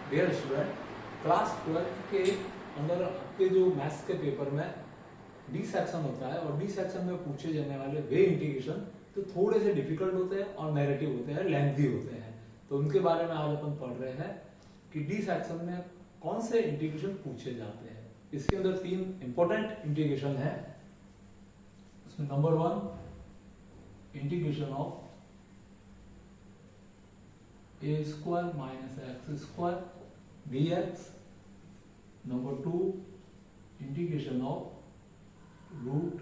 Dear student, class 12 के अंदर आपके जो मैथ्स के पेपर में डी सेक्शन होता है और डी सेक्शन में पूछे जाने वाले वे इंटीग्रेशन तो थोड़े से डिफिकल्ट होते हैं और नैरेटिव होते हैं, लेंथी होते हैं। तो उनके बारे में आज अपन पढ़ रहे हैं कि डी सेक्शन में कौन से इंटीग्रेशन पूछे जाते हैं। इसके अंदर 3 इंपॉर्टेंट इंटीग्रेशन है। उसमें number 1 integration of a square minus x square dx, number 2 integration of root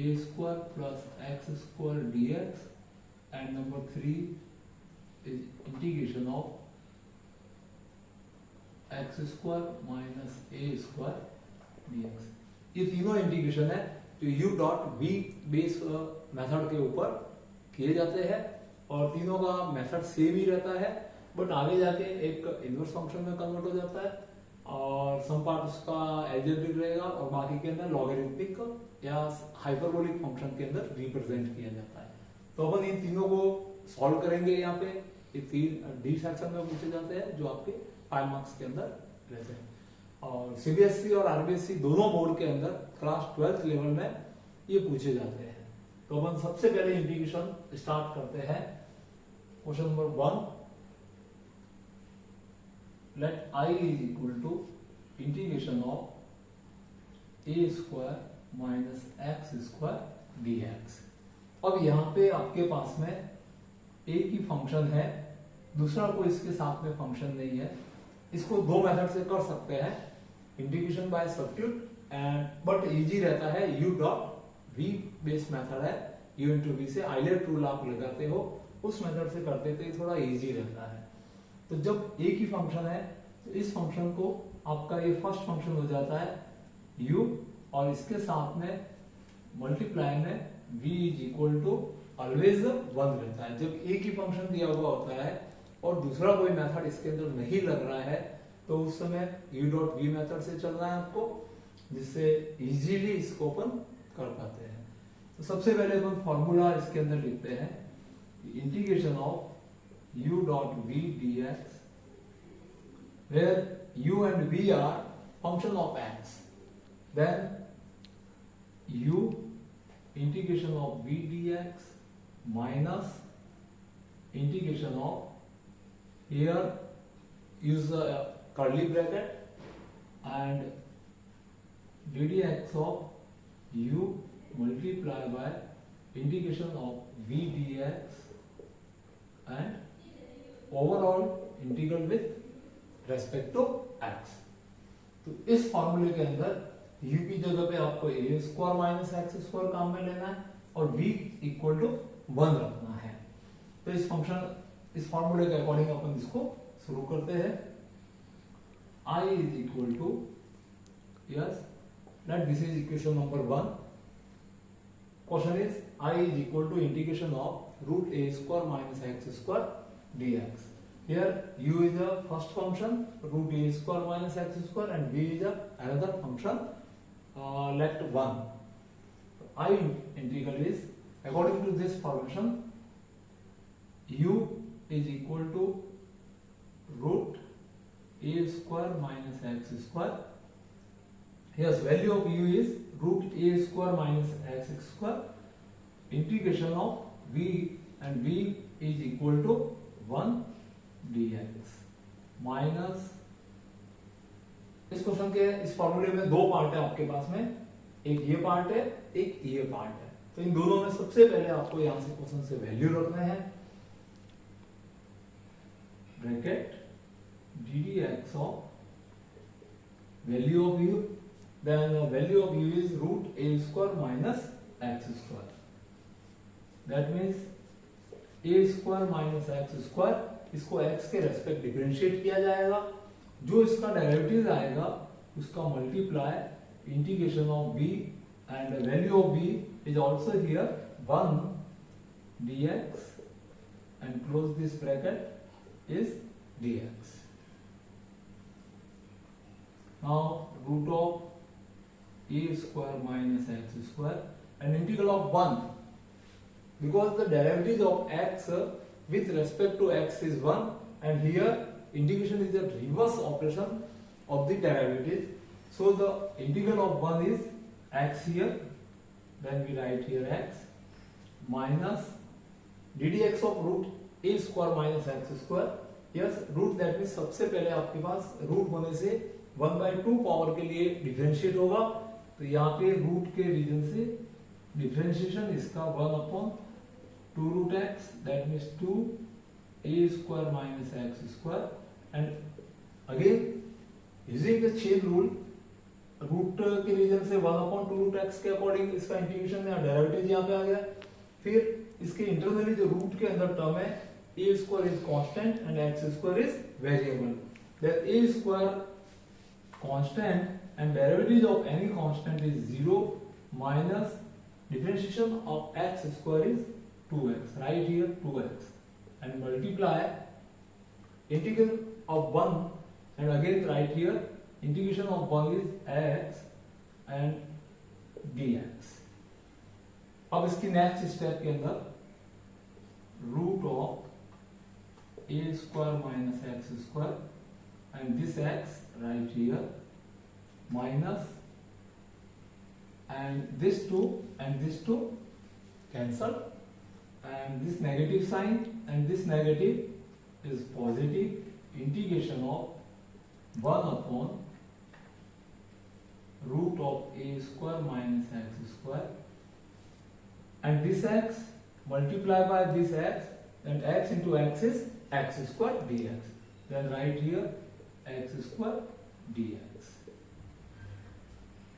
a square plus x square dx, and number 3 is integration of x square minus a square dx। ये तीनों integration है जो u dot v base method के ऊपर किए जाते हैं और तीनों का मेथड सेम ही रहता है, बट आगे जाके एक इनवर्स फंक्शन में कन्वर्ट हो जाता है और सम पार्ट उसका एल्जेब्रिक रहेगा और बाकी के अंदर लॉगरिथमिक या हाइपरबोलिक फंक्शन के अंदर रिप्रेजेंट किया जाता है। तो अपन इन तीनों को सॉल्व करेंगे। यहाँ पे ये 3 डी सेक्शन में पूछे जाते हैं जो आपके 5 मार्क्स के अंदर रहते हैं और सीबीएसई और आरबीएसई दोनों बोर्ड के अंदर क्लास 12th लेवल में ये पूछे जाते हैं। तो अपन सबसे पहले इंटीग्रेशन स्टार्ट करते हैं। Question number 1, let I is equal to integration of a square minus x square dx। अब यहाँ पे आपके पास में एक ही फंक्शन है, दूसरा कोई इसके साथ में फंक्शन नहीं है। इसको 2 मेथड से कर सकते हैं, integration by substitute and but easy रहता है u dot v based method है, u इंटू v से आइलेट रूल आप लगाते हो, उस मेथड से करते थे थोड़ा इजी रहता है। तो जब एक ही फंक्शन है तो इस फंक्शन को आपका ये फर्स्ट फंक्शन हो जाता है u और इसके साथ में मल्टीप्लाई में v is equal to always 1 रहता है। जब एक ही फंक्शन दिया हुआ होता है और दूसरा कोई मेथड इसके अंदर नहीं लग रहा है तो उस समय u डॉट v मेथड से चलना है आपको, जिससे इजीली इसको अपन कर पाते हैं। तो सबसे पहले अपन फॉर्मूला इसके अंदर लिखते हैं, integration of u dot v dx, where u and v are function of x, then u integration of v dx minus integration of, here use the curly bracket, and ddx of u multiply by integration of v dx and overall integral with respect to x। तो इस फॉर्मूले के अंदर u की जगह पे आपको a square minus x square काम में लेना है और v इक्वल टू 1 रखना है। तो इस फंक्शन इस फॉर्मूले के अकॉर्डिंग अपन इसको शुरू करते हैं। I is equal to, yes, let this is equation number 1। Question is I is equal to integration of root a square minus x square dx. Here u is a first function, root a square minus x square, and v is a another function, let 1. I integral is according to this formation, u is equal to root a square minus x square. Yes, value of u is root a square minus x square, integration of v, and v is equal to 1 dx minus, इस question के इस फॉर्मूले में 2 part है आपके पास में, एक ये पार्ट है एक ये पार्ट है। तो इन दोनों में सबसे पहले आपको यहां से क्वेश्चन से वैल्यू रखना है, bracket ddx of value of u, then value of u is root a square minus x square. That means a square minus x square, इसको x के रेस्पेक्ट डिफरेंशिएट किया जाएगा, जो इसका डेरिवेटिव आएगा उसका multiply integration of v, and value of v is also here 1 dx, and close this bracket is dx. Now root of a square minus x square and integral of 1, because the derivative of x with respect to x is 1 and here integration is a reverse operation of the derivative. So the integral of 1 is x here, then we write here x minus ddx of root a square minus x square. Yes root that mean सबसे पहले आपके पास root होने से 1/2 power के लिए differentiate होगा, तो यहाँ पे रूट के रीजन से डिफरेंशिएशन इसका 1/2 root x that means 2a square minus x square and again using the chain rule root के रीजन से 1/2 रूट एक्स के अकॉर्डिंग इसका इंटीग्रेशन या डेरिवेटिव यहाँ पे आ गया। फिर इसके इंटरनली जो रूट के अंदर टर्म है a square is constant and x square is variable. Then a square constant and derivative of any constant is 0 minus differentiation of x square is 2x. Right here 2x and multiply integral of 1 and again right here integration of 1 is x and dx. अब इसकी next step के अंदर root of a square minus x square and this x right here minus and this 2 cancel and this negative sign and this negative is positive integration of 1 upon root of a square minus x square and this x multiply by this x and x into x is x square dx. Then write here x square dx.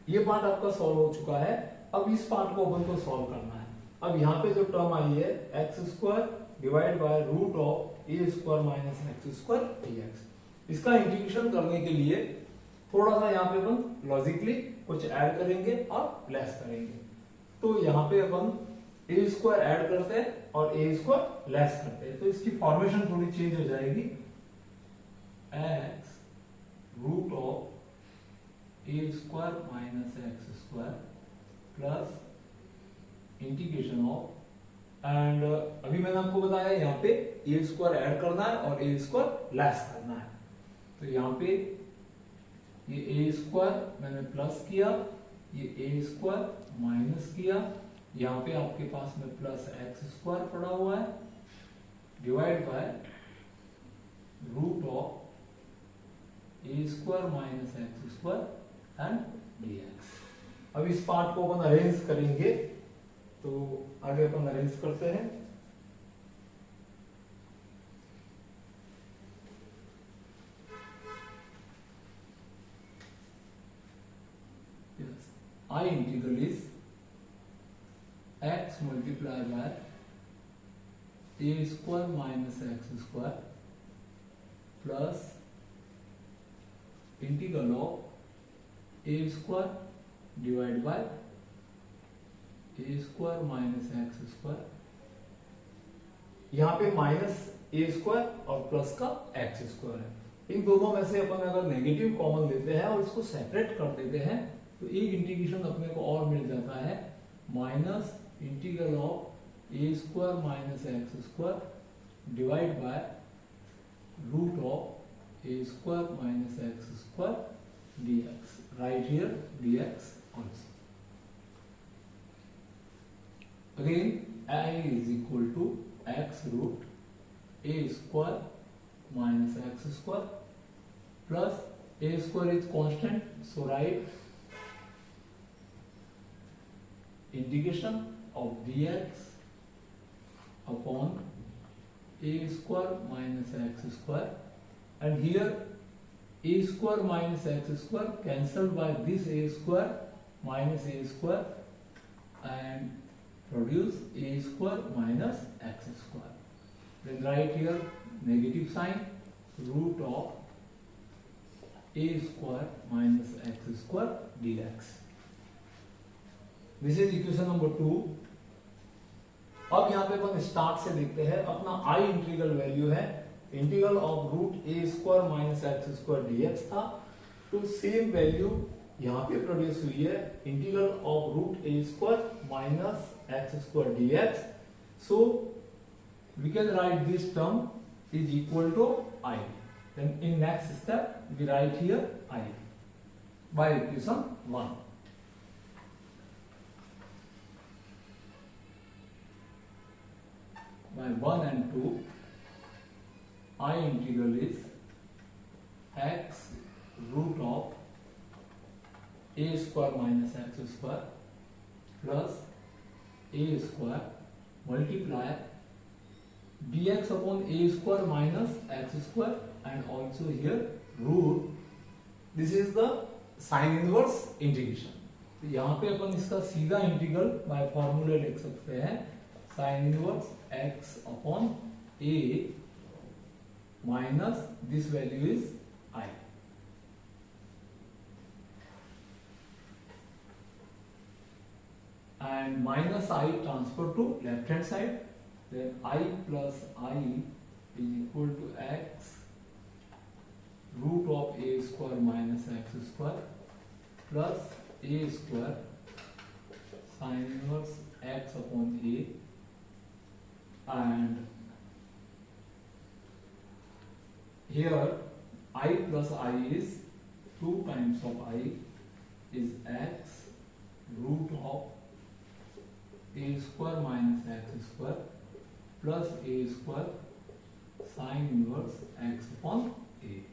ये part आपका solve हो चुका है। अब इस part को अपन को solve करना है। अब यहाँ पे जो टर्म आई है x square divide by root of a square minus x square dx, इसका इंटीग्रेशन करने के लिए थोड़ा सा यहाँ पे अपन लॉजिकली कुछ ऐड करेंगे और लेस करेंगे। तो यहाँ पे अपन a स्क्वायर ऐड करते हैं और a स्क्वायर लेस करते हैं, तो इसकी फॉर्मेशन थोड़ी चेंज हो जाएगी। x root of a square minus x square plus integration of and अभी मैंने आपको बताया यहाँ पे a स्क्वायर ऐड करना है और a स्क्वायर लेस करना है। तो यहाँ पे ये a स्क्वायर मैंने प्लस किया, ये a स्क्वायर माइनस किया, यहाँ पे आपके पास में प्लस एक्स स्क्वायर पड़ा हुआ है divide by root of a square minus x square and dx। अब इस पार्ट को अपन अरेंज करेंगे, तो आगे अपन अरेंज करते हैं। I integral is x multiplied by a square minus x square plus integral of a square divided by a square minus x square। यहाँ पे माइनस a स्क्वायर और प्लस का x स्क्वायर है। इन दोनों में से अपन अगर नेगेटिव कॉमन लेते हैं और इसको सेपरेट कर देते हैं तो एक इंटीग्रेशन अपने को और मिल जाता है, minus integral of a square minus x square divide by root of a square minus x square dx. Right here dx also. Again I is equal to x root a square minus x square plus a square is constant, so write integration of dx upon a square minus x square and here a square minus x square cancelled by this a square minus a square and produce a square minus x square. Then write here negative sign root of a square minus x square dx. This is equation number 2. अब यहाँ पे अपन start से देखते हैं। अपना i integral value है integral of root a square minus x square dx था, तो सेम वैल्यू यहाँ पे प्रोड्यूस हुई है integral of root a square minus x square dx। So we can write this term is equal to i। Then in next step, we write here I by equation 1. By 1 and 2, I integral is x root of a square minus x square plus a square multiply dx upon a square minus x square, and also here root, this is the sine inverse integration. तो यहाँ पे अपन इसका सीधा integral by formula लिख सकते हैं sine inverse x upon a minus this value is I. And minus I transfer to left hand side, then I plus I is equal to x root of a square minus x square plus a square sin inverse x upon a, and here I plus I is 2 times of I is x root of a square minus x square plus a square sin inverse x upon a.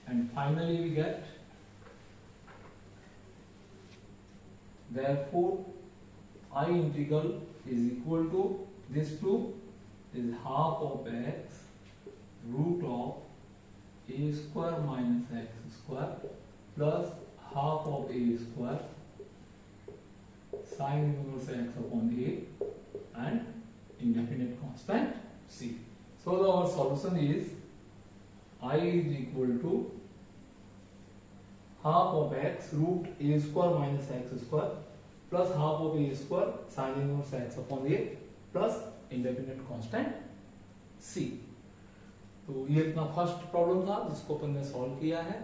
And finally we get, therefore I integral is equal to this 2 is half of x root of a square minus x square plus half of a square sin inverse x upon a and indefinite constant c. So our solution is I is equal to half of x root a square minus x square plus half of a square sin inverse x upon a plus indefinite constant c. तो ये अपना first problem था जिसको अपन ने solve किया है.